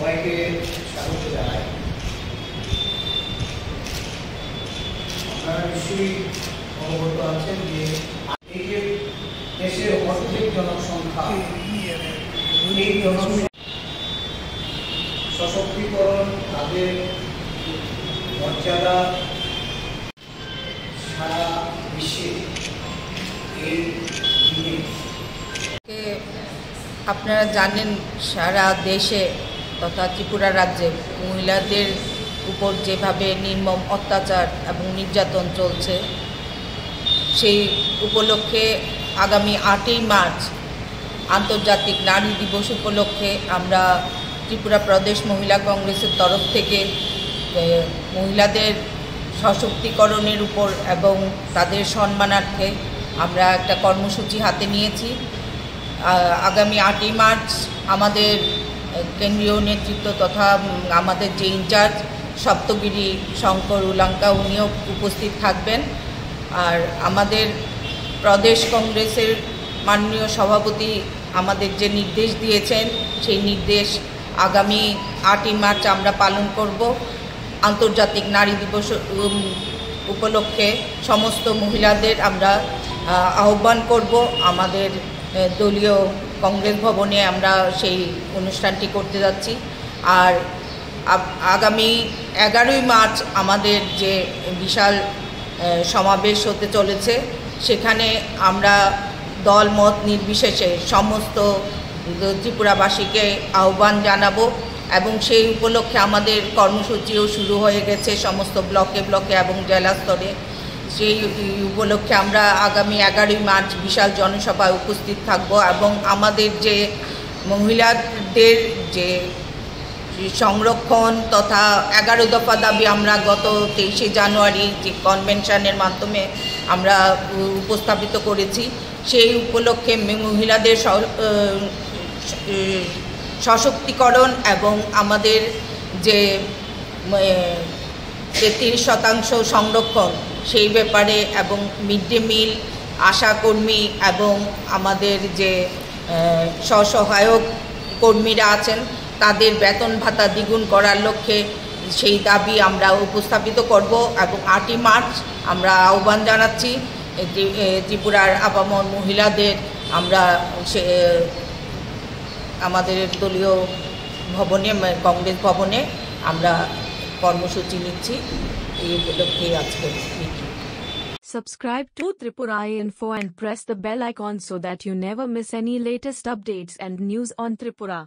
সবাইকে স্বাগত জানাই। আপনারা নিশ্চয়ই অবগত আছেন যে এই যে দেশের অর্ধেক জনসংখ্যা, এই সশক্তিকরণ, তাদের মর্যাদা সারা বিশ্বে এই দিনে আপনারা জানেন সারা দেশে তথা ত্রিপুরা রাজ্যে মহিলাদের উপর যেভাবে নির্মম অত্যাচার এবং নির্যাতন চলছে, সেই উপলক্ষে আগামী 8ই মার্চ আন্তর্জাতিক নারী দিবস উপলক্ষে আমরা ত্রিপুরা প্রদেশ মহিলা কংগ্রেসের তরফ থেকে মহিলাদের সশক্তিকরণের উপর এবং তাদের সম্মানার্থে আমরা একটা কর্মসূচি হাতে নিয়েছি। আগামী 8ই মার্চ আমাদের কেন্দ্রীয় নেতৃত্ব তথা আমাদের যে ইনচার্জ সপ্তগিরি শঙ্কর উলাঙ্কা উনিও উপস্থিত থাকবেন। আর আমাদের প্রদেশ কংগ্রেসের মাননীয় সভাপতি আমাদের যে নির্দেশ দিয়েছেন, সেই নির্দেশ আগামী 8ই মার্চ আমরা পালন করব। আন্তর্জাতিক নারী দিবস উপলক্ষে সমস্ত মহিলাদের আমরা আহ্বান করব। আমাদের দলীয় কংগ্রেস ভবনে আমরা সেই অনুষ্ঠানটি করতে যাচ্ছি। আর আগামী 11ই মার্চ আমাদের যে বিশাল সমাবেশ হতে চলেছে, সেখানে আমরা দল মত নির্বিশেষে সমস্ত ত্রিপুরাবাসীকে আহ্বান জানাবো এবং সেই উপলক্ষে আমাদের কর্মসূচিও শুরু হয়ে গেছে সমস্ত ব্লকে ব্লকে এবং জেলা স্তরে। সেই উপলক্ষে আমরা আগামী 11ই মার্চ বিশাল জনসভায় উপস্থিত থাকব এবং আমাদের যে মহিলাদের যে সংরক্ষণ তথা 11 দফা দাবি আমরা গত 23শে জানুয়ারি যে কনভেনশনের মাধ্যমে আমরা উপস্থাপিত করেছি, সেই উপলক্ষে মহিলাদের সশক্তিকরণ এবং আমাদের যে 33% সংরক্ষণ সেই ব্যাপারে এবং মিড ডে মিল, আশাকর্মী এবং আমাদের যে স্বসহায়ক কর্মীরা আছেন তাদের বেতন ভাতা দ্বিগুণ করার লক্ষ্যে সেই দাবি আমরা উপস্থাপিত করব। এবং 8ই মার্চ আমরা আহ্বান জানাচ্ছি ত্রিপুরার আপামর মহিলাদের, আমরা আমাদের দলীয় ভবনে কংগ্রেস ভবনে আমরা কর্মসূচি নিচ্ছি। এই উপলক্ষেই আজকে meeting. Subscribe to Tripura Info and press the bell icon so that you never miss any latest updates and news on Tripura.